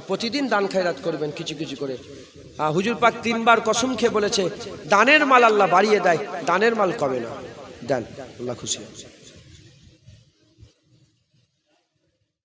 প্রতিদিন দান খায়রাত করবেন কিছু কিছু করে। হুজুর পাক 3 বার কসম খেয়ে বলেছে, দানের মাল আল্লাহ বাড়িয়ে দেয়, দানের মাল কমে না। দেন, আল্লাহ খুশি।